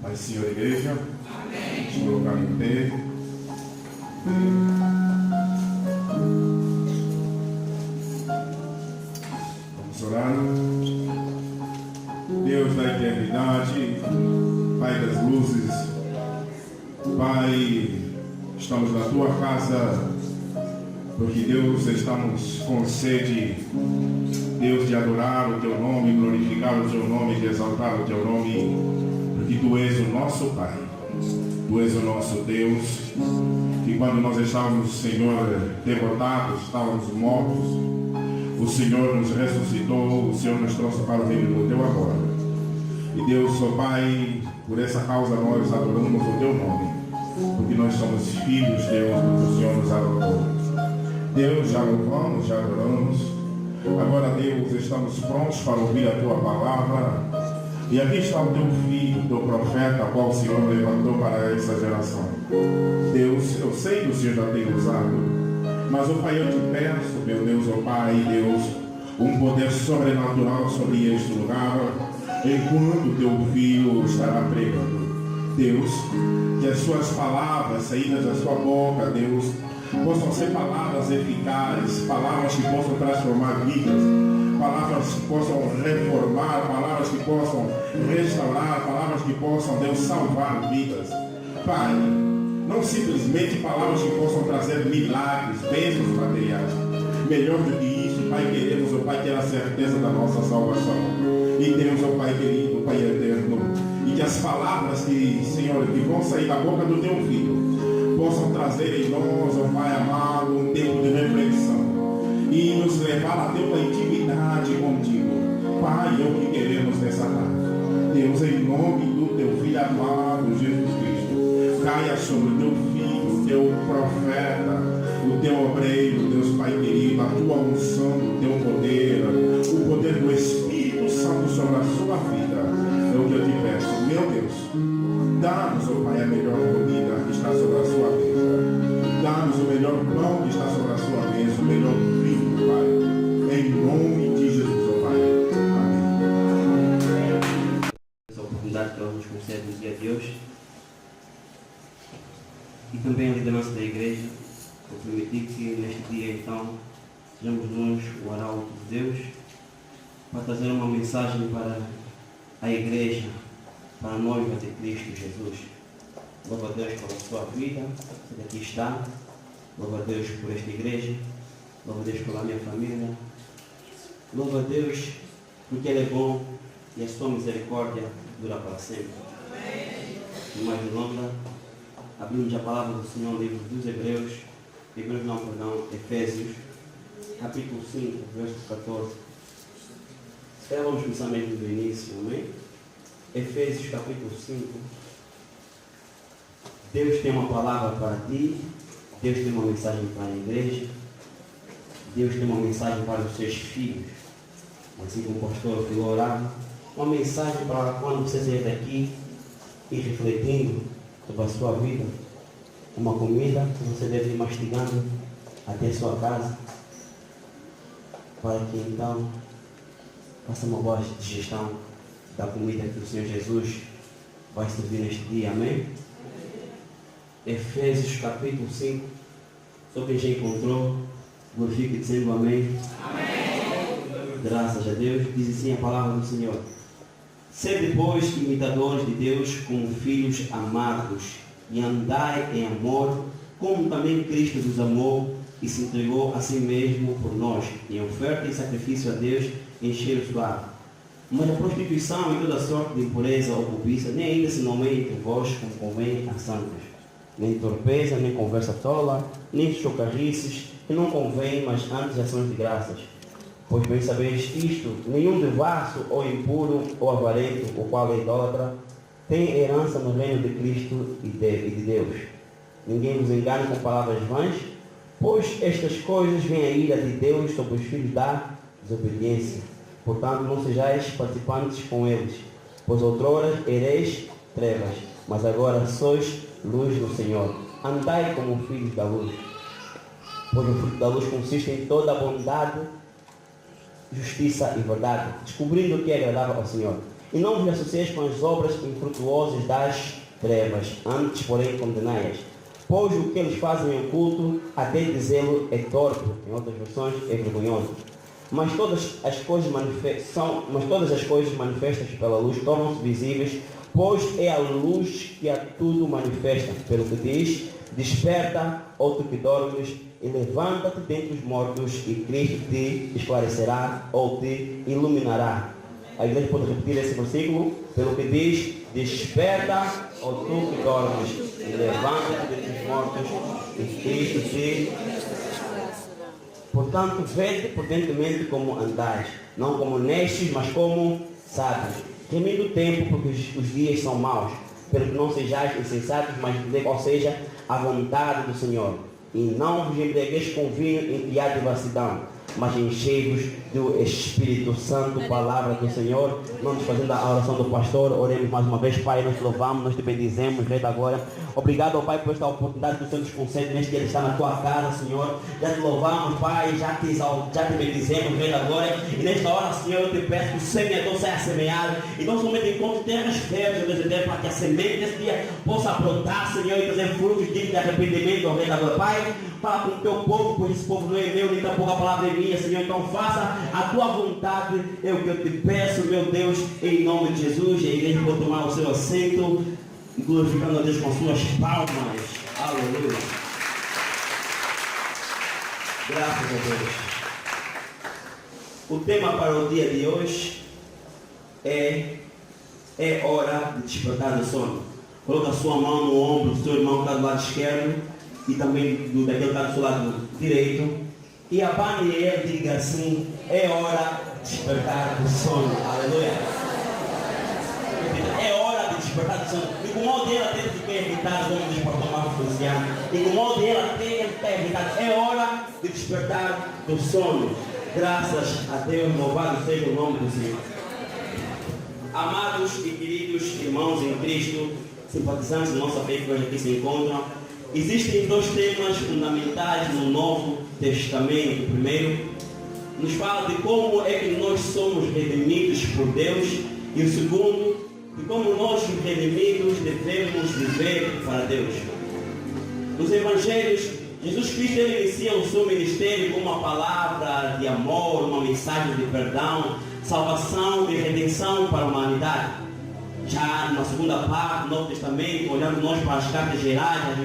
Pai, Senhor, igreja, vamos colocar em pé. Vamos orar. Deus da eternidade, Pai das luzes, Pai, estamos na Tua casa, porque Deus, estamos com sede, Deus, de adorar o Teu nome, glorificar o Teu nome, de exaltar o Teu nome, porque Tu és o nosso Pai, Tu és o nosso Deus, que quando nós estávamos, Senhor, derrotados, estávamos mortos, o Senhor nos ressuscitou, o Senhor nos trouxe para o reino do Teu amor. E Deus, ó Pai, por essa causa nós adoramos o Teu nome, porque nós somos filhos, Deus, porque o Senhor nos adotou. Deus, já louvamos, já adoramos. Agora, Deus, estamos prontos para ouvir a Tua palavra. E aqui está o Teu filho, o Teu profeta, a qual o Senhor levantou para essa geração. Deus, eu sei que o Senhor já tem usado, mas, ó Pai, eu te peço, meu Deus, ó Pai, Deus, um poder sobrenatural sobre este lugar, enquanto o Teu filho estará pregando. Deus, que as Suas palavras saídas da Sua boca, Deus, possam ser palavras eficazes, palavras que possam transformar vidas, palavras que possam reformar, palavras que possam restaurar, palavras que possam, Deus, salvar vidas. Pai, não simplesmente palavras que possam trazer milagres, bênçãos materiais. Melhor do que isso, Pai, queremos, ó Pai, ter a certeza da nossa salvação. E Deus, ó Pai querido, Pai eterno, e que as palavras que, Senhor, que vão sair da boca do Teu Filho possam trazer em nós, ó Pai amado, um tempo de reflexão e nos levar a ter uma intimidade contigo. Pai, é o que queremos nessa tarde. Deus, em nome do Teu Filho amado, Jesus Cristo, caia sobre o Teu Filho, o Teu profeta, o Teu obreiro, Deus Pai querido, a Tua unção, o Teu poder, o poder do Espírito Santo sobre a sua vida. É o que eu te peço, meu Deus. Dá-nos, ó Pai, a melhor comida que está sobre a sua mesa. Dá-nos o melhor pão que está sobre a sua mesa, o melhor vinho, Pai. Em nome de Jesus, ó Pai. Amém. Essa oportunidade que ela nos concede no dia de hoje. E também a liderança da igreja. Vou permitir que neste dia, então, sejamos nós o arauto de Deus para trazer uma mensagem para a igreja, para a noiva de Cristo Jesus. Louva a Deus pela sua vida, que aqui está. Louva a Deus por esta igreja. Louva a Deus pela minha família. Louva a Deus porque Ele é bom e a sua misericórdia dura para sempre. Sem mais delongas, abrimos a palavra do Senhor no livro dos Hebreus, Efésios, capítulo 5, verso 14. Se calhar vamos começar mesmo do início, amém? Efésios capítulo 5. Deus tem uma palavra para ti, Deus tem uma mensagem para a igreja, Deus tem uma mensagem para os seus filhos, assim como o pastor falou orar, uma mensagem para quando você sair daqui e refletindo sobre a sua vida, uma comida que você deve ir mastigando até a sua casa, para que então faça uma boa digestão da comida que o Senhor Jesus vai servir neste dia, amém? Efésios capítulo 5, só quem já encontrou, glorifique dizendo amém. Amém. Graças a Deus, diz assim a palavra do Senhor. Sede, pois, imitadores de Deus como filhos amados, e andai em amor, como também Cristo vos amou e se entregou a si mesmo por nós, em oferta e sacrifício a Deus em cheiro suave. Mas a prostituição e toda sorte de impureza ou cobiça nem ainda se nomeia entre vós como convém a santos. Nem torpeza, nem conversa tola, nem chocarrices, que não convém, mas antes ações de graças. Pois bem sabeis isto, nenhum devasso ou impuro ou avarento, o qual é idólatra, tem herança no reino de Cristo e de Deus. Ninguém vos engane com palavras vãs, pois estas coisas vêm a ira de Deus sobre os filhos da desobediência. Portanto, não sejais participantes com eles, pois outrora ereis trevas, mas agora sois luz no Senhor. Andai como filhos da luz, pois o fruto da luz consiste em toda a bondade, justiça e verdade, descobrindo o que é agradável ao Senhor. E não vos associeis com as obras infrutuosas das trevas, antes, porém, condenai-as. Pois o que eles fazem em oculto, até dizê-lo é torpe, em outras versões é vergonhoso. Mas todas as coisas manifestas pela luz tornam-se visíveis, pois é a luz que a tudo manifesta. Pelo que diz, desperta, ó tu que dormes, e levanta-te dentre os mortos, e Cristo te esclarecerá ou te iluminará. A igreja pode repetir esse versículo? Pelo que diz, desperta, ó tu que dormes, e levanta-te dentre os mortos, e Cristo te... Portanto, vede prudentemente como andais, não como nestes, mas como sábios, remindo o tempo, porque os dias são maus, pelo que não sejais insensatos, mas ou seja, a vontade do Senhor. E não vos embriagueis com vinho em que há devassidão, mas enchei-vos do Espírito Santo, palavra do Senhor. Vamos fazendo a oração do pastor, oremos mais uma vez. Pai, nós te louvamos, nós te bendizemos, Rei da Glória. Obrigado, ó Pai, por esta oportunidade que o Senhor nos concede neste dia de estar na tua casa, Senhor. Já te louvamos, Pai, já te bendizemos, Rei da Glória. E nesta hora, Senhor, eu te peço que o semeador saia semeado, e não somente encontre terras férteis, Deus eterno, para que a semente desse dia possa brotar, Senhor, e trazer frutos dignos de arrependimento, ó Rei da Glória. Pai, fala com o teu povo, pois esse povo não é meu, nem tampouco a palavra é minha, Senhor. Então faça a tua vontade, é o que eu te peço, meu Deus, em nome de Jesus. E a igreja pode tomar o seu assento, glorificando a Deus com suas palmas. Aleluia. Graças a Deus. O tema para o dia de hoje é hora de despertar do sono. Coloca a sua mão no ombro do seu irmão que está do lado esquerdo e também daquele que está do seu lado direito. E abane ele, diga assim: é hora de despertar do sono. Aleluia. É hora de despertar do sono. Incomode ela ter de ficar irritado como despertou mais funcionário. Incomode ela ter de ficar irritado. É hora de despertar do sono. Graças a Deus, louvado seja o nome do Senhor. Amados e queridos irmãos em Cristo, simpatizantes da nossa fé que hoje aqui se encontram, existem dois temas fundamentais no Novo Testamento. O primeiro nos fala de como é que nós somos redimidos por Deus, e o segundo, de como nós, redimidos, devemos viver para Deus. Nos Evangelhos, Jesus Cristo inicia o seu ministério com uma palavra de amor, uma mensagem de perdão, salvação e redenção para a humanidade. Já na segunda parte do Novo Testamento, olhando nós para as cartas gerais, as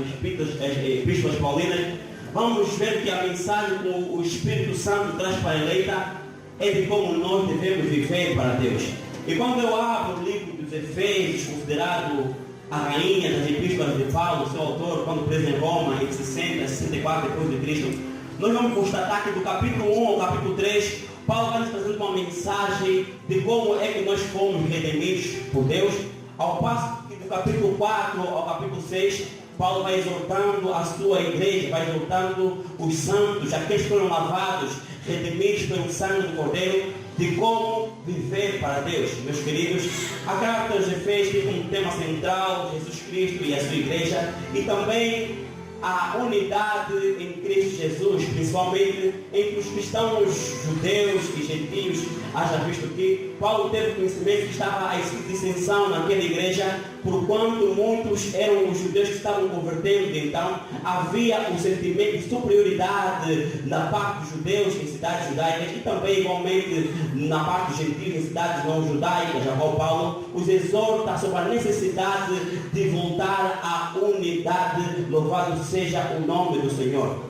epístolas paulinas, vamos ver que a mensagem que o Espírito Santo traz para a eleita é de como nós devemos viver para Deus. E quando eu abro o livro dos Efésios, considerado a rainha das epístolas de Paulo, seu autor, quando preso em Roma, em 60, 64 depois de Cristo, nós vamos constatar que do capítulo 1 ao capítulo 3, Paulo vai nos trazendo uma mensagem de como é que nós fomos redimidos por Deus, ao passo que do capítulo 4 ao capítulo 6, Paulo vai exortando a sua igreja, vai exortando os santos, aqueles que foram lavados, redimidos pelo sangue do Cordeiro, de como viver para Deus. Meus queridos, a carta aos Efésios tem como tema central Jesus Cristo e a sua igreja, e também a unidade em Cristo Jesus, principalmente entre os cristãos judeus e gentios. Haja visto que Paulo teve conhecimento que estava a dissensão naquela igreja, porquanto muitos eram os judeus que estavam convertendo. Então havia um sentimento de superioridade da parte dos judeus em cidades judaicas, e também igualmente na parte dos gentios em cidades não judaicas. Já Paulo os exorta sobre a necessidade de voltar à unidade. Louvado seja o nome do Senhor.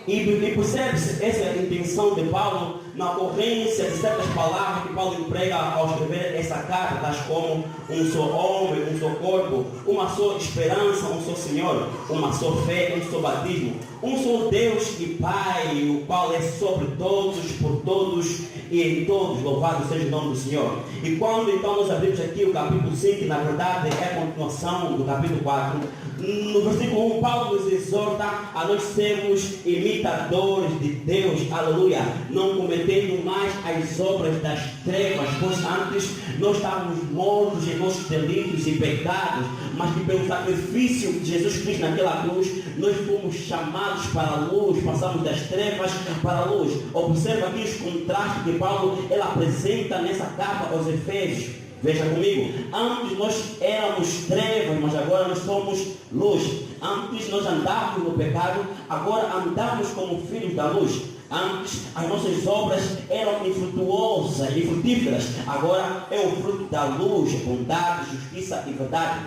E percebe-se essa intenção de Paulo na ocorrência de certas palavras que Paulo emprega ao escrever essa carta, tais como um só homem, um só corpo, uma só esperança, um só Senhor, uma só fé, um só batismo, um só Deus e Pai, o qual é sobre todos, por todos e em todos. Louvado seja o nome do Senhor. E quando então nós abrimos aqui o capítulo 5, que na verdade é a continuação do capítulo 4, no versículo 1, Paulo nos exorta a nós sermos imitadores de Deus, aleluia, não cometendo cometendo mais as obras das trevas, pois antes nós estávamos mortos em nossos delitos e pecados, mas que pelo sacrifício de Jesus Cristo naquela cruz, nós fomos chamados para a luz, passamos das trevas para a luz. Observa aqui os contrastes que Paulo ele apresenta nessa carta aos Efésios. Veja comigo, antes nós éramos trevas, mas agora nós somos luz. Antes nós andávamos no pecado, agora andamos como filhos da luz. Antes as nossas obras eram infrutuosas e frutíferas, agora é o fruto da luz, bondade, justiça e verdade.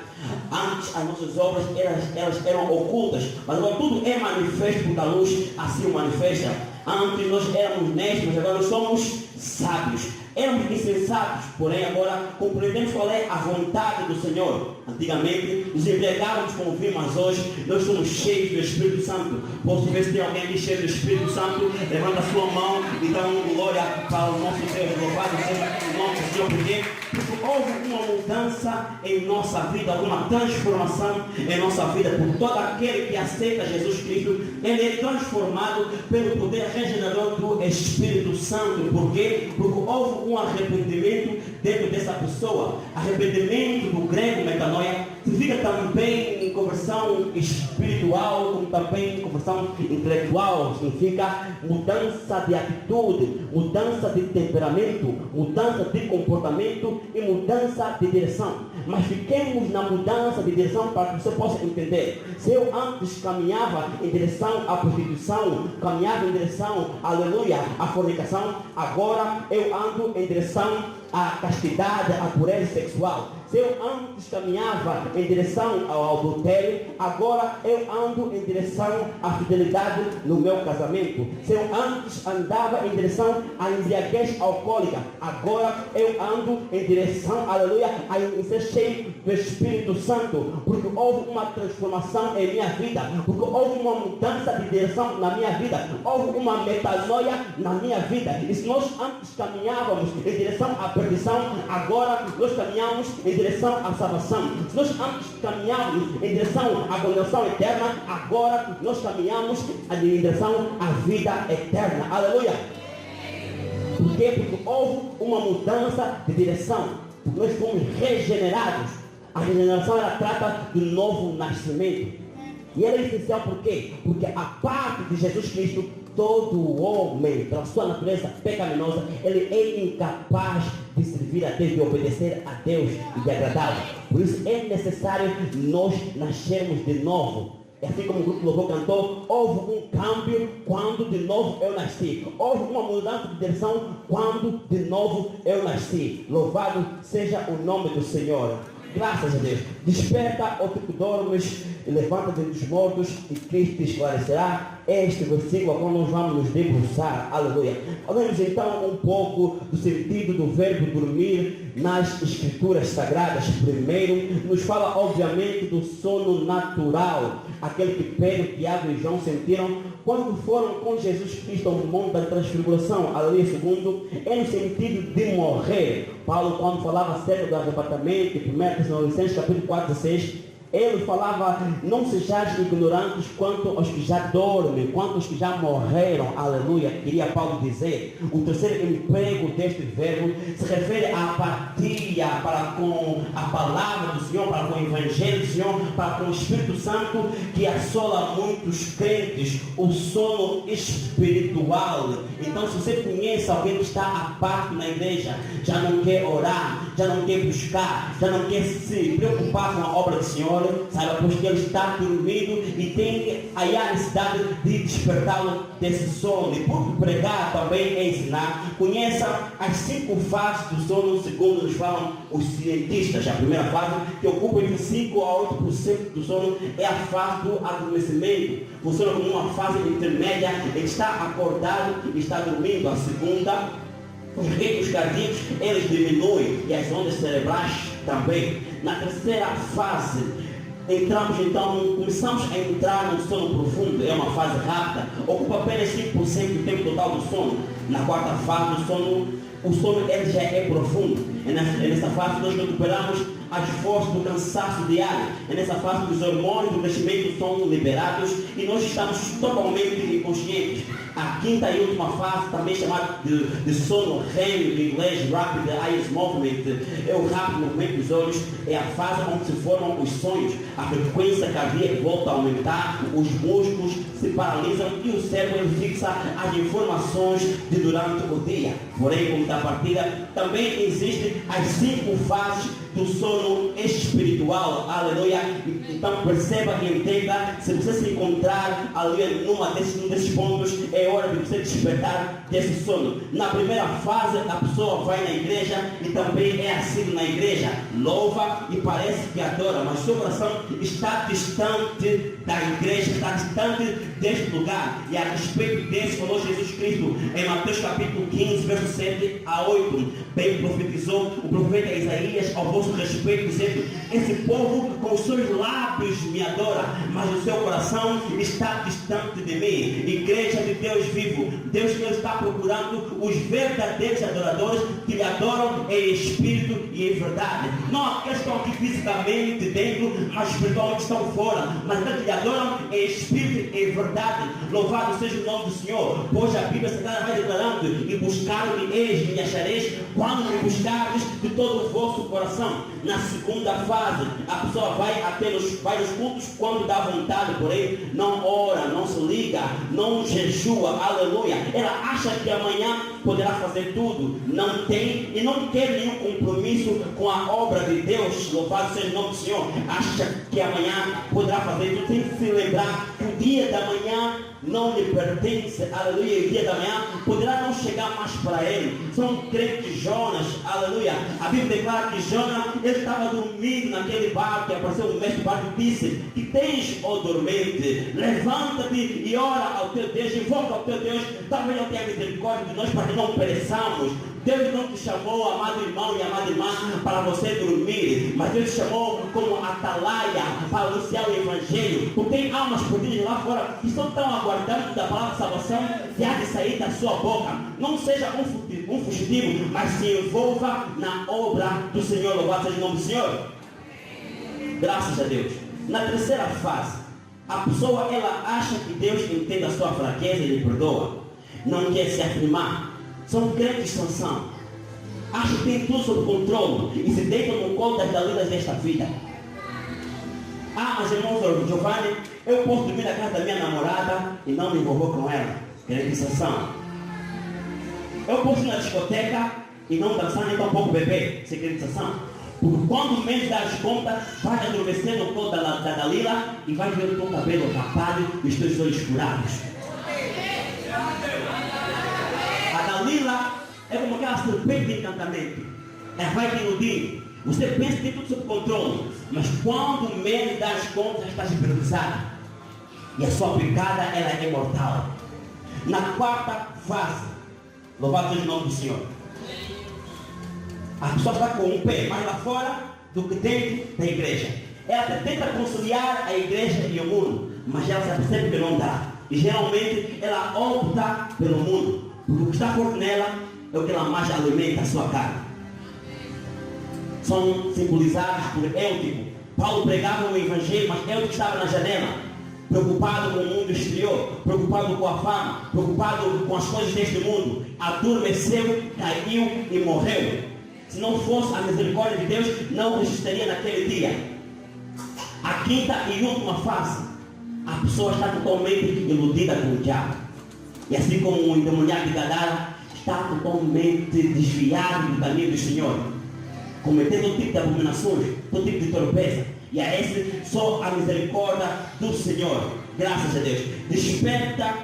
Antes as nossas obras elas eram ocultas, mas agora tudo é manifesto porque a luz assim o manifesta. Antes nós éramos nestes, mas agora nós somos sábios. Éramos insensatos, porém agora compreendemos qual é a vontade do Senhor. Antigamente nos embriagávamos com o vinho, mas hoje nós somos cheios do Espírito Santo. Posso ver se tem alguém aqui cheio do Espírito Santo? Levanta a sua mão e dá uma glória para o nosso Deus. Louvado seja o nome do Senhor. Por quê? Porque houve uma mudança em nossa vida, uma transformação em nossa vida. Por todo aquele que aceita Jesus Cristo, ele é transformado pelo poder regenerador do Espírito Santo. Por quê? Porque houve um arrependimento dentro dessa pessoa. Arrependimento do grego metanoia significa também conversão espiritual, como também conversão intelectual. Significa mudança de atitude, mudança de temperamento, mudança de comportamento e mudança de direção. Mas fiquemos na mudança de direção para que você possa entender. Se eu antes caminhava em direção à prostituição, caminhava em direção, aleluia, à fornicação, agora eu ando em direção à castidade, à pureza sexual. Se eu antes caminhava em direção ao adultério, agora eu ando em direção à fidelidade no meu casamento. Se eu antes andava em direção à embriaguez alcoólica, agora eu ando em direção, aleluia, a ser cheio do Espírito Santo, porque houve uma transformação em minha vida, porque houve uma mudança de direção na minha vida, houve uma metanoia na minha vida. E se nós antes caminhávamos em direção à perdição, agora nós caminhamos em direção à salvação. Se nós antes caminhávamos em direção à condenação eterna, agora nós caminhamos em direção à vida eterna. Aleluia! Por quê? Porque houve uma mudança de direção. Porque nós fomos regenerados. A regeneração ela trata do novo nascimento. E ela é essencial por quê? Porque a parte de Jesus Cristo, todo homem, pela sua natureza pecaminosa, ele é incapaz de servir a Deus, de obedecer a Deus e de agradá-lo. Por isso é necessário nós nascermos de novo. E assim como o grupo louvor cantou, houve um câmbio quando de novo eu nasci. Houve uma mudança de direção quando de novo eu nasci. Louvado seja o nome do Senhor. Graças a Deus. Desperta, ó tu que dormes, e levanta-te dos mortos, e Cristo te esclarecerá. Este versículo a qual nós vamos nos debruçar. Aleluia. Falamos então um pouco do sentido do verbo dormir nas Escrituras Sagradas. Primeiro, nos fala obviamente do sono natural, aquele que Pedro, Tiago e João sentiram quando foram com Jesus Cristo ao monte da transfiguração. Aleluia. Segundo, é no sentido de morrer. Paulo, quando falava acerca do arrebatamento, em 1 Tessalonicenses capítulo 4, 16, ele falava: não sejais ignorantes quanto aos que já dormem, quanto aos que já morreram. Aleluia. Queria Paulo dizer. O terceiro emprego deste verbo se refere à apatia para com a palavra do Senhor, para com o Evangelho do Senhor, para com o Espírito Santo que assola muitos crentes, o sono espiritual. Então, se você conhece alguém que está apático na igreja, já não quer orar, já não quer buscar, já não quer se preocupar com a obra do Senhor, saiba, pois que ele está dormindo e tem aí a necessidade de despertá-lo desse sono. E por pregar também é ensinar. Conheça as 5 fases do sono, segundo nos falam os cientistas. A primeira fase, que ocupa entre 5 a 8% do sono, é a fase do adormecimento. Funciona como uma fase intermédia. Ele está acordado e está dormindo. A segunda, os ritmos cardíacos, eles diminuem, e as ondas cerebrais também. Na terceira fase, começamos a entrar no sono profundo. É uma fase rápida, ocupa apenas 5% do tempo total do sono. Na quarta fase, o sono ele já é profundo. É nessa fase nós recuperamos as forças do cansaço diário. É nessa fase que os hormônios do crescimento são liberados e nós estamos totalmente inconscientes. A quinta e última fase, também chamada de sono REM, em inglês, Rapid Eye Movement, é o rápido movimento dos olhos, é a fase onde se formam os sonhos, a frequência cardíaca volta a aumentar, os músculos se paralisam e o cérebro fixa as informações de durante o dia. Porém, como da partida, também existem as 5 fases do sono espiritual, aleluia. Então perceba e entenda, se você se encontrar ali num desses pontos, é hora de você despertar desse sono. Na primeira fase, a pessoa vai na igreja e também é assim na igreja, louva e parece que adora, mas seu coração está distante da igreja, está distante deste lugar. E a respeito desse falou Jesus Cristo em Mateus capítulo 15, verso 7 a 8, bem profetizou o profeta Isaías ao vosso respeito, dizendo: esse povo com os seus lábios me adora, mas o seu coração está distante de mim. Igreja de Deus vivo, Deus não está procurando os verdadeiros adoradores que lhe adoram em espírito e em verdade, não aqueles que estão aqui fisicamente dentro, mas espiritualmente estão fora, mas aqueles que lhe adoram em espírito e em verdade. Louvado seja o nome do Senhor, pois a Bíblia Sagrada vai declarando: e buscar-me eis, me achareis, quando me buscardes de todo o vosso coração. Na segunda fase, a pessoa vai nos cultos quando dá vontade, porém não ora, não se liga, não jejua, aleluia. Ela acha que amanhã poderá fazer tudo, não tem e não quer nenhum compromisso com a obra de Deus. Louvado seja o nome do Senhor. Acha que amanhã poderá fazer tudo, sem se lembrar que o dia da manhã não lhe pertence, aleluia. E o dia da manhã poderá não chegar mais para ele. São crentes Jonas, aleluia. A Bíblia declara que Jonas, ele estava dormindo naquele barco, e apareceu o mestre do barco e disse: que tens, ó dormente, levanta-te e ora ao teu Deus, invoca ao teu Deus, talvez não tenha misericórdia de nós para que não pereçamos. Deus não te chamou, amado irmão e amada irmã, para você dormir, mas Deus te chamou como atalaia para anunciar o Evangelho. Tu tem almas perdidas lá fora que estão aguardando da palavra de salvação que há de sair da sua boca. Não seja um fugitivo, mas se envolva na obra do Senhor. Louvado seja o nome do Senhor. Graças a Deus. Na terceira fase, a pessoa ela acha que Deus entende a sua fraqueza e lhe perdoa. Não quer se afirmar. São crentes Sansão. Acham que tem tudo sob controle e se deitam no colo das Dalilas desta vida. Ah, mas irmão Giovanni, eu posso dormir na casa da minha namorada e não me envolver com ela. Crente Sansão. Eu posso ir na discoteca e não dançar nem tampouco beber. Isso é crente Sansão. Porque quando menos dá as contas, vai adormecer no colo da Dalila e vai ver o teu cabelo rapado e os teus olhos furados. Dalila é como aquela serpente de encantamento. Ela vai te iludir. Você pensa que tem tudo sob controle, mas quando menos dá as contas, está hipnotizada. E a sua picada ela é imortal. Na quarta fase, louvado seja o nome do Senhor, a pessoa está com um pé mais lá fora do que dentro da igreja. Ela tenta conciliar a igreja e o mundo, mas ela se percebe que não dá. E geralmente ela opta pelo mundo. Porque o que está forte nela é o que ela mais alimenta a sua carne. São simbolizados por Eutico. Paulo pregava o Evangelho, mas Eutico estava na janela, preocupado com o mundo exterior, preocupado com a fama, preocupado com as coisas deste mundo. Adormeceu, caiu e morreu. Se não fosse a misericórdia de Deus, não resistiria naquele dia. A quinta e última fase, a pessoa está totalmente iludida com o diabo. E assim como o endemoniado de Gadara está totalmente desviado do caminho do Senhor, cometendo todo tipo de abominações, todo tipo de torpeza. E a esse só a misericórdia do Senhor. Graças a Deus. Desperta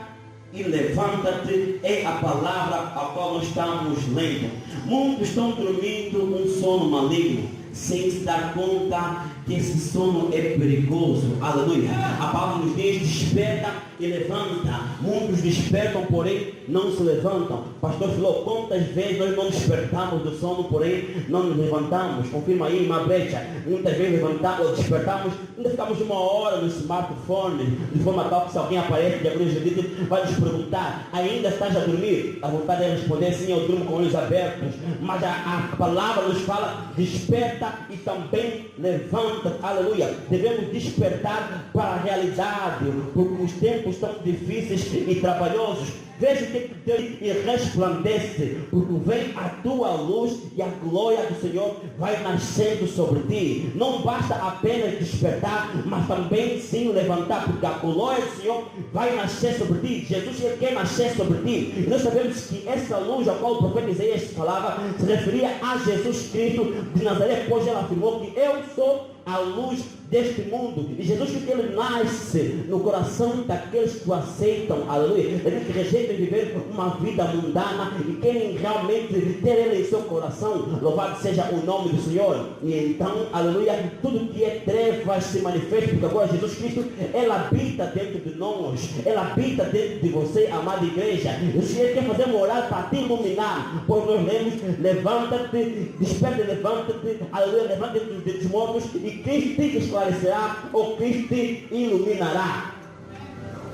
e levanta-te é a palavra a qual nós estamos lendo. Muitos estão dormindo um sono maligno, sem se dar conta que esse sono é perigoso. Aleluia. A palavra nos diz: desperta e levanta. Muitos despertam, porém não se levantam. Pastor falou: quantas vezes nós não despertamos do sono, porém não nos levantamos? Confirma aí, uma brecha. Muitas vezes levantamos, despertamos, ainda ficamos uma hora no smartphone, de forma tal que se alguém aparece de algum jeito, vai nos perguntar: ainda estás a dormir? A vontade é responder: sim, eu durmo com olhos abertos. Mas a palavra nos fala: desperta e também levanta. Aleluia. Devemos despertar para a realidade, porque os tempos estão difíceis e trabalhosos. Veja o que Deus diz e resplandece, porque vem a tua luz e a glória do Senhor vai nascendo sobre ti. Não basta apenas despertar, mas também sim levantar, porque a glória do Senhor vai nascer sobre ti. Jesus quer nascer sobre ti. E nós sabemos que essa luz a qual o profeta Isaías falava se referia a Jesus Cristo de Nazaré, pois ele afirmou que eu sou a luz deste mundo. E Jesus Cristo, ele nasce no coração daqueles que o aceitam, aleluia, daqueles que rejeitam viver uma vida mundana e querem realmente ter ele em seu coração. Louvado seja o nome do Senhor. E então, aleluia, tudo que é trevas se manifesta, porque agora Jesus Cristo, ele habita dentro de nós, ele habita dentro de você, amada igreja. Jesus quer fazer morar para te iluminar, pois nós lemos: levanta-te, desperta, levanta-te, aleluia, levanta-te dos mortos e Cristo te esclarecerá, ou Cristo te iluminará.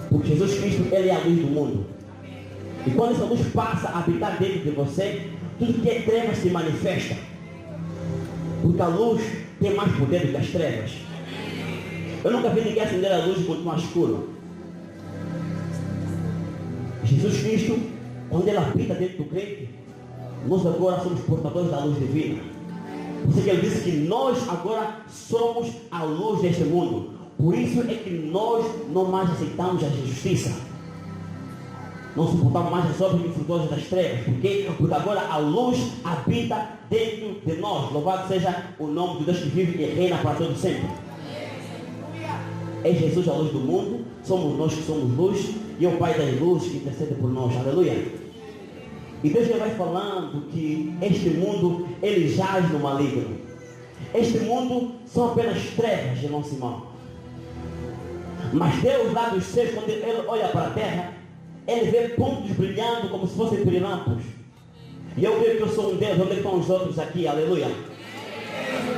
Porque Jesus Cristo, ele é a luz do mundo. E quando essa luz passa a habitar dentro de você, tudo que é trevas se manifesta. Porque a luz tem mais poder do que as trevas. Eu nunca vi ninguém acender a luz e continuar escuro. Jesus Cristo, quando ele habita dentro do crente, nós agora somos portadores da luz divina. Por isso que ele disse que nós agora somos a luz deste mundo. Por isso é que nós não mais aceitamos a injustiça. Não suportamos mais as obras infrutuosas das trevas. Por quê? Porque agora a luz habita dentro de nós. Louvado seja o nome de Deus que vive e reina para todo sempre. É Jesus a luz do mundo. Somos nós que somos luz. E é o Pai das luzes que intercede por nós. Aleluia. E Deus já vai falando que este mundo, ele jaz no maligno. Este mundo são apenas trevas, irmão Simão. Mas Deus lá dos céus, quando ele olha para a terra, ele vê pontos brilhando como se fossem pirilampos. E eu creio que eu sou um Deus. Onde estão os outros aqui? Aleluia.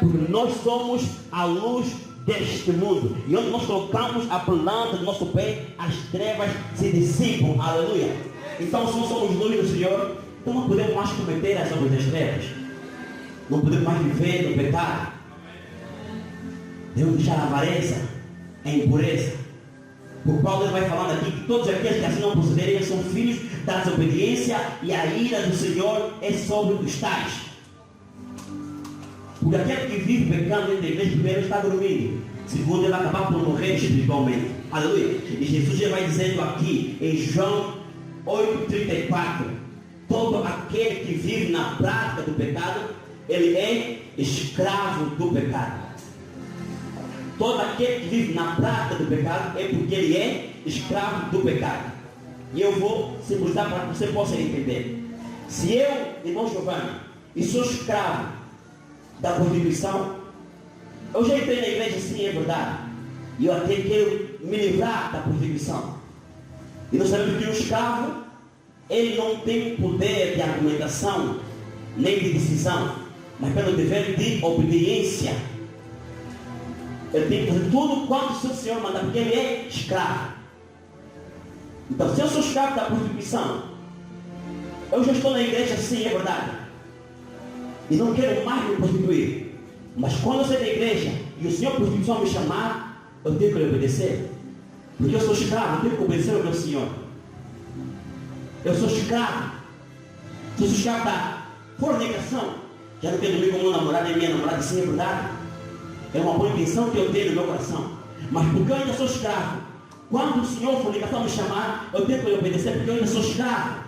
Porque nós somos a luz deste mundo. E onde nós colocamos a planta do nosso pé, as trevas se dissipam. Aleluia. Então, se nós somos luz do Senhor, então não podemos mais cometer as obras das trevas. Não podemos mais viver no pecado. Devemos deixar a avareza, a impureza. Por Paulo ele vai falando aqui que todos aqueles que assim não procederem são filhos da desobediência, e a ira do Senhor é sobre os tais. Porque aquele que vive pecando dentro da igreja, primeiro está dormindo. Segundo, ele vai acabar por morrer espiritualmente. Aleluia. E Jesus já vai dizendo aqui em João 8,34: todo aquele que vive na prática do pecado, ele é escravo do pecado. Todo aquele que vive na prática do pecado é porque ele é escravo do pecado. E eu vou simbolizar para que você possa entender. Se eu, irmão Giovanni, e sou escravo da prostituição, eu já entrei na igreja, sim, é verdade, e eu até quero me livrar da prostituição. E nós sabemos que o escravo, ele não tem poder de argumentação, nem de decisão, mas pelo dever de obediência. Ele tem que fazer tudo quanto o seu Senhor manda, porque ele é escravo. Então, se eu sou escravo da prostituição, eu já estou na igreja, sim, é verdade, e não quero mais me prostituir. Mas quando eu sair da igreja e o Senhor prostituição me chamar, eu tenho que lhe obedecer. Porque eu sou escravo, eu tenho que obedecer ao meu Senhor. Eu sou escravo. Eu sou escravo da fornicação. Já não tenho dormir com meu namorado e minha namorada, sim, é verdade. É uma boa intenção que eu tenho no meu coração. Mas porque eu ainda sou escravo, quando o Senhor fornicação me chamar, eu tenho que lhe obedecer, porque eu ainda sou escravo.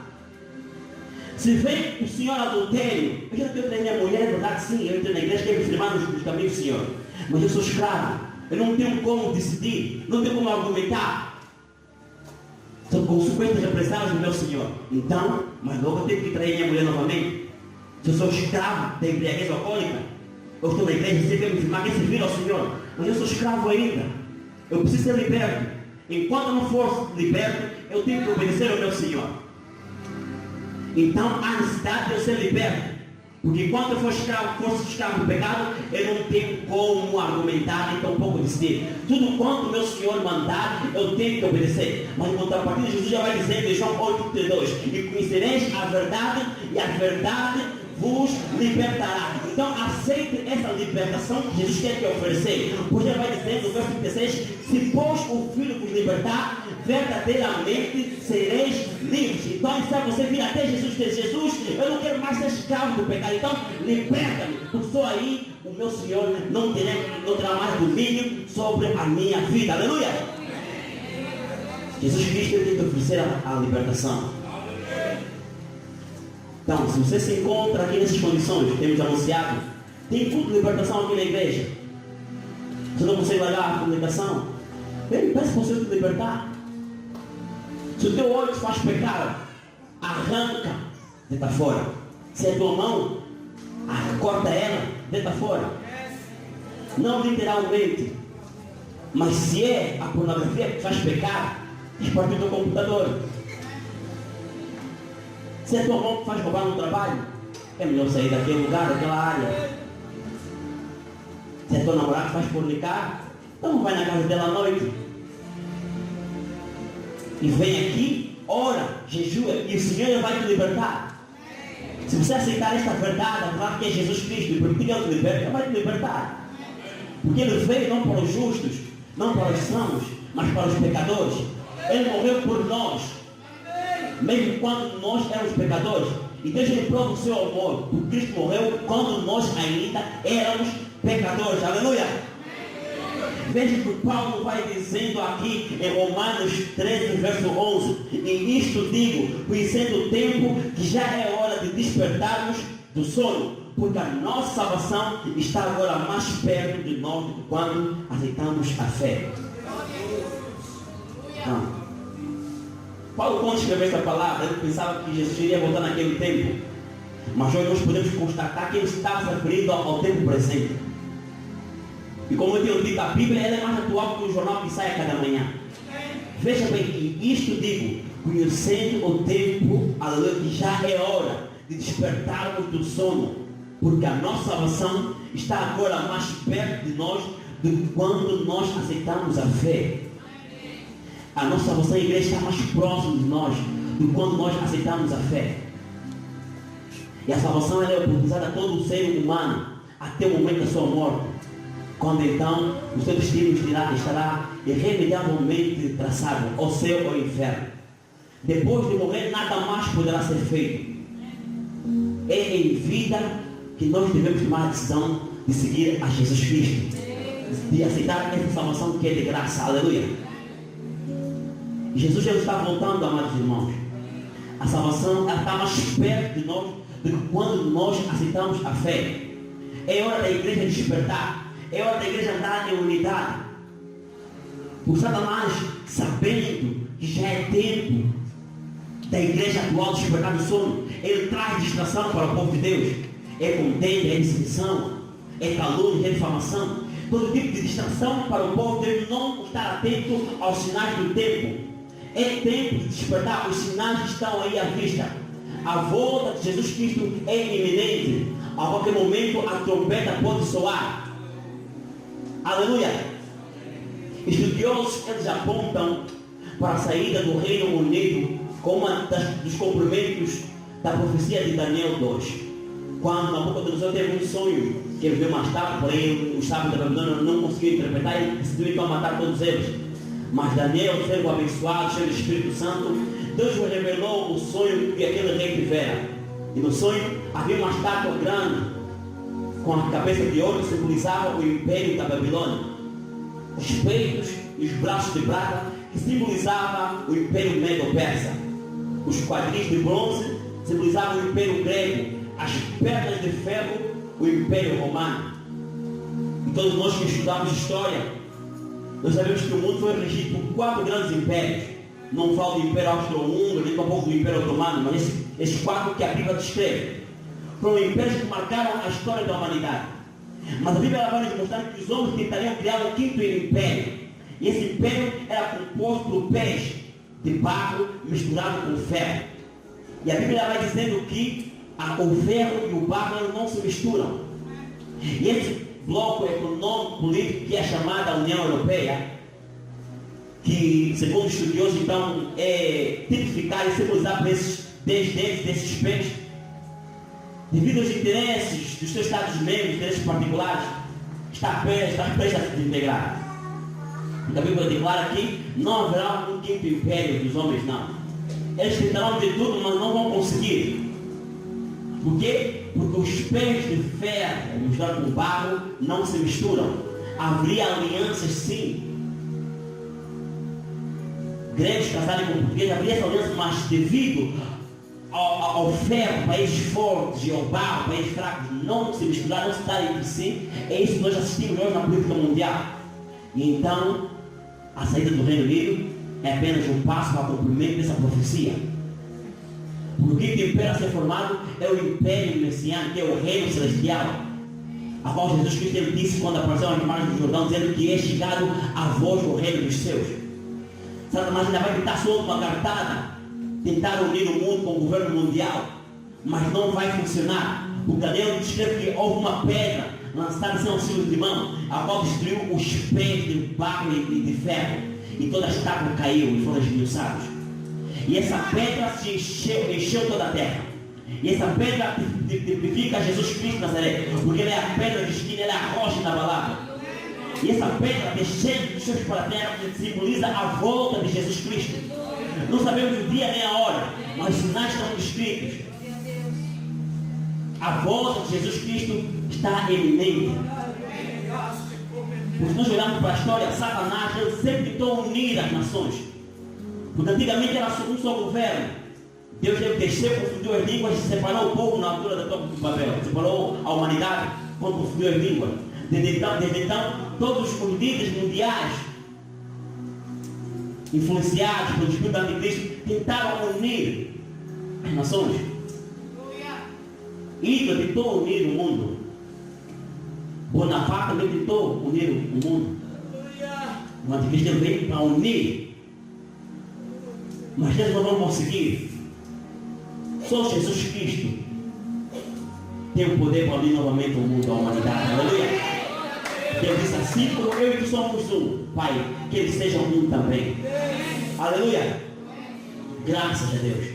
Se vem o Senhor adultério, eu já tenho que minha mulher, é verdade, sim, eu entrei na igreja, quero me firmar nos caminhos do Senhor. Mas eu sou escravo, eu não tenho como decidir, não tenho como argumentar. São consequências represálias do meu Senhor. Então, mas logo eu tenho que trair minha mulher novamente. Se eu sou escravo da embriaguez alcoólica, eu estou na igreja, você quer me firmar, quer servir ao Senhor, mas eu sou escravo ainda. Eu preciso ser liberto. Enquanto eu não for liberto, eu tenho que obedecer ao meu Senhor. Então há necessidade de eu ser liberto. Porque enquanto eu fosse escravo do pecado, eu não tenho como argumentar, nem tampouco decidir. Tudo quanto o meu Senhor mandar, eu tenho que obedecer. Mas em contrapartida, Jesus já vai dizer em João 8,32: e conhecereis a verdade, e a verdade vos libertará. Então aceite essa libertação que Jesus quer te oferecer. Porque ele vai dizer no verso 36: se pois o Filho vos libertar, verdadeiramente sereis livres. Então, se você vir até Jesus e dizer: Jesus, eu não quero mais ser escravo do pecado, então liberta-me, porque só aí o meu Senhor não terá mais domínio sobre a minha vida. Aleluia! Jesus Cristo tem que oferecer a libertação. Então, se você se encontra aqui nessas condições que temos anunciado, tem culto de libertação aqui na igreja. Você não consegue largar a comunicação? Vem, peça para o Senhor te libertar. Se o teu olho te faz pecar, arranca, deita fora. Se é tua mão, corta ela, deita fora. Não literalmente, mas se é a pornografia que te faz pecar, parte do teu computador. Se é tua mão que faz roubar no trabalho, é melhor sair daquele lugar, daquela área. Se é tua namorada que faz fornicar, então não vai na casa dela à noite. E vem aqui, ora, jejua, e o Senhor vai te libertar. Se você aceitar esta verdade, a verdade que é Jesus Cristo, e permitir que Ele te liberte, Ele vai te libertar. Porque Ele veio não para os justos, não para os sãos, mas para os pecadores. Ele morreu por nós, mesmo quando nós éramos pecadores. E Deus ele prova o seu amor, porque Cristo morreu quando nós ainda éramos pecadores. Aleluia! Veja que Paulo vai dizendo aqui em Romanos 13, verso 11: e isto digo, conhecendo o tempo, que já é hora de despertarmos do sono, porque a nossa salvação está agora mais perto de nós do que quando aceitamos a fé. Não. Paulo, quando escreveu essa palavra, ele pensava que Jesus iria voltar naquele tempo. Mas hoje nós podemos constatar que ele estava se referindo ao tempo presente. E como eu tenho dito, a Bíblia ela é mais atual que o jornal que sai a cada manhã. Veja bem que isto digo, conhecendo o tempo, aleluia, que já é hora de despertarmos do sono, porque a nossa salvação está agora mais perto de nós do que quando nós aceitamos a fé. A nossa salvação, igreja, está mais próximo de nós do que quando nós aceitamos a fé. E a salvação ela é oportunizada a todo o ser humano até o momento da sua morte, quando então o seu destino estará irremediavelmente traçado, ao céu ou ao inferno. Depois de morrer, nada mais poderá ser feito. É em vida que nós devemos tomar a decisão de seguir a Jesus Cristo, de aceitar essa salvação que é de graça. Aleluia! Jesus já está voltando, amados irmãos. A salvação ela está mais perto de nós do que quando nós aceitamos a fé. É hora da igreja despertar. É hora da igreja andar em unidade. O Satanás, sabendo que já é tempo da igreja atual despertar do sono, ele traz distração para o povo de Deus. É contenda, é dissensão, é calúnia, é difamação. Todo tipo de distração para o povo de Deus não estar atento aos sinais do tempo. É tempo de despertar, os sinais estão aí à vista. A volta de Jesus Cristo é iminente. A qualquer momento a trombeta pode soar. Aleluia! Estudiosos eles apontam para a saída do Reino Unido como um dos cumprimentos da profecia de Daniel 2. Quando Nabucodonosor teve um sonho que ele viu mais tarde, porém os sábios da Babilônia não conseguiram interpretar e decidiu então matar todos eles. Mas Daniel, servo abençoado, cheio do Espírito Santo, Deus lhe revelou o sonho que aquele rei tivera. E no sonho havia uma estátua grande, com a cabeça de ouro, que simbolizava o império da Babilônia. Os peitos e os braços de prata, que simbolizavam o império medo-persa. Os quadris de bronze simbolizavam o império grego. As pernas de ferro, o império romano. E todos nós que estudamos história, nós sabemos que o mundo foi regido por 4 grandes impérios. Não falo do Império Austro-Húngaro, nem tampouco do Império Otomano, mas esses 4 que a Bíblia descreve. Foram impérios que marcaram a história da humanidade. Mas a Bíblia vai nos mostrar que os homens tentariam criar um 5º império. E esse império era composto por pés de barro misturado com ferro. E a Bíblia vai dizendo que o ferro e o barro não se misturam. E esse bloco econômico político que é chamada União Europeia, que segundo os estudiosos então é tipificado e simbolizado por esses 10 desses pés, devido aos interesses dos seus Estados membros, interesses particulares, está prestes a se desintegrar. A Bíblia declara que não haverá um quinto império dos homens, não. Eles tentarão de tudo, mas não vão conseguir. Por quê? Porque os pés de ferro misturados com barro não se misturam. Haveria alianças, sim. Gregos casarem com portugueses, haveria essa aliança, mas devido ao ferro, países fortes, e ao barro, países fracos, não se misturar, não se darem entre si. É isso que nós assistimos hoje na política mundial. E então, a saída do Reino Unido é apenas um passo para o cumprimento dessa profecia. Porque o quinto império a ser formado é o império messiânico, que é o reino celestial, a qual Jesus Cristo ele disse quando apareceu nas margens do Jordão, dizendo que é chegado a vós o reino dos seus. Satanás ainda vai tentar sua última cartada, tentar unir o mundo com o governo mundial, mas não vai funcionar. O Daniel descreve que houve uma pedra lançada sem auxílio de mão, a qual destruiu os pés de barro e de ferro, e toda a estátua caiu e foram esmiuçados. E essa pedra se encheu toda a terra. E essa pedra tipifica Jesus Cristo Nazaré, porque ele é a pedra de esquina, ele é a rocha inabalável. E essa pedra descendo dos céus para a terra simboliza a volta de Jesus Cristo. Não sabemos o dia nem a hora, mas os sinais estão descritos. A volta de Jesus Cristo está iminente. Porque nós olhamos para a história, Satanás ele sempre tentou unir as nações. Porque antigamente era um só governo. Deus desceu, confundiu as línguas e separou o povo na altura da Torre de Babel. Separou a humanidade quando confundiu as línguas. Desde então, todos os líderes mundiais, influenciados pelo Espírito do Anticristo, tentaram unir as nações. Hitler tentou unir o mundo. Bonaparte também tentou unir o mundo. O Anticristo veio para unir. Mas eles não vão conseguir. Só Jesus Cristo tem o poder para unir novamente o mundo, a humanidade. Aleluia. Deus disse assim como eu e tu somos um, Pai, que eles sejam um também. Aleluia. Graças a Deus.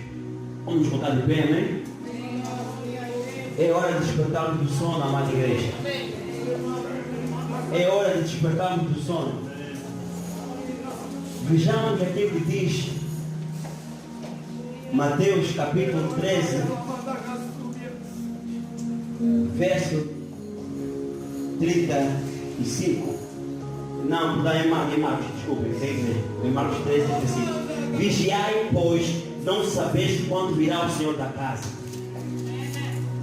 Vamos nos colocar de pé, amém? É hora de despertarmos do sono, amada igreja. É hora de despertarmos do sono. Vejamos aquilo que diz Mateus capítulo 13, verso 35. Não, está em Marcos, desculpe, em Marcos 13, 35. Vigiai, pois, não sabeis quando virá o Senhor da casa.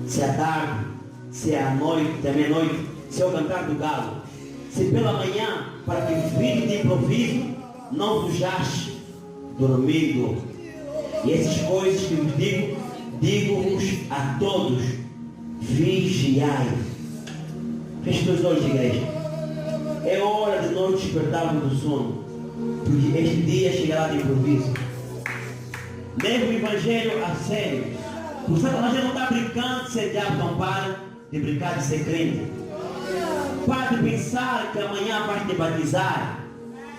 Se é tarde, se é à noite, se é meia-noite, se é o cantar do galo. Se pela manhã, para que vive de improviso, não fujaste dormindo. E essas coisas que vos digo-vos a todos, vigiai. Feche teus olhos, igreja. É hora de nós despertarmos do sono, porque este dia chegará de improviso. Leve o Evangelho a sério. O Satanás não está brincando de ser diabo, não para de brincar de ser crente. Para de pensar que amanhã vais te batizar,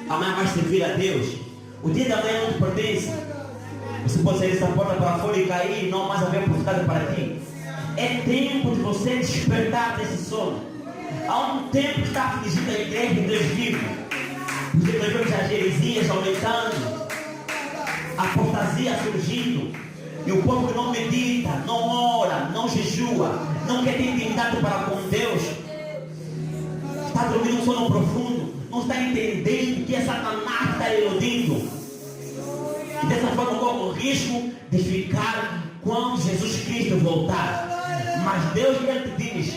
amanhã vais servir a Deus. O dia da manhã não te pertence. Você pode sair dessa porta para fora e cair e não mais haver oportunidade para ti. É tempo de você despertar desse sono. Há um tempo que está afligindo a igreja de Deus vivo. Você vê as heresias aumentando, a apostasia surgindo, e o povo que não medita, não ora, não jejua, não quer ter intimidade para com Deus, está dormindo um sono profundo, não está entendendo que é Satanás que está iludindo. E dessa forma corre o risco de ficar quando Jesus Cristo voltar. Mas Deus ele te diz: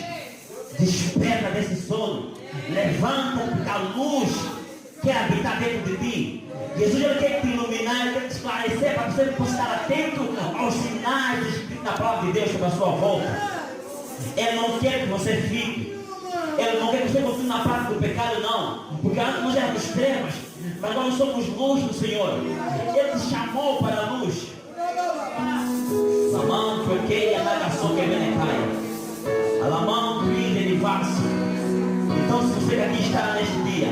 desperta desse sono, levanta, porque a luz quer habitar dentro de ti. Jesus ele quer te iluminar, ele quer te esclarecer para que você possa estar atento aos sinais escritos na palavra de Deus sobre a sua volta. Ele não quer que você fique, ele não quer que você continue na prática do pecado, não, porque antes nós éramos trevas, mas agora nós somos luz do Senhor. Ele te chamou para a luz. Alamão, porque a negação que vem caia. Alamão, que ele vaso. Então, se você aqui está neste dia,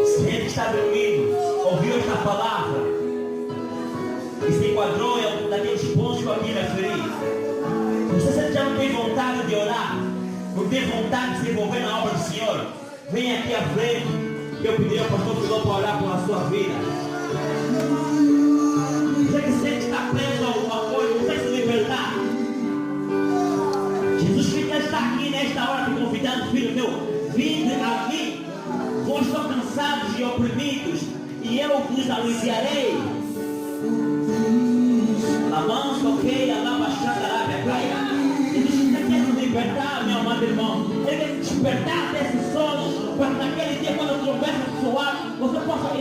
se ele está dormindo, ouviu esta palavra e se enquadrou em algum daqueles pontos que eu aqui referi, você já não tem vontade de orar, não tem vontade de se envolver na obra do Senhor, vem aqui à frente. que eu pedi ao pastor Filó para orar pela sua vida. Você que sente que está preso a alguma coisa, não sei se libertar. Jesus Cristo está aqui nesta hora te convidando, filho meu, vinde a mim, vós estou cansados e oprimidos, e eu vos aliviarei. Lamãos, toqueia, lava, xandarabia, caia. Jesus quer te libertar, meu amado irmão. Ele quer te despertar desse sono, para que naquele dia, quando a trombeta soar, você possa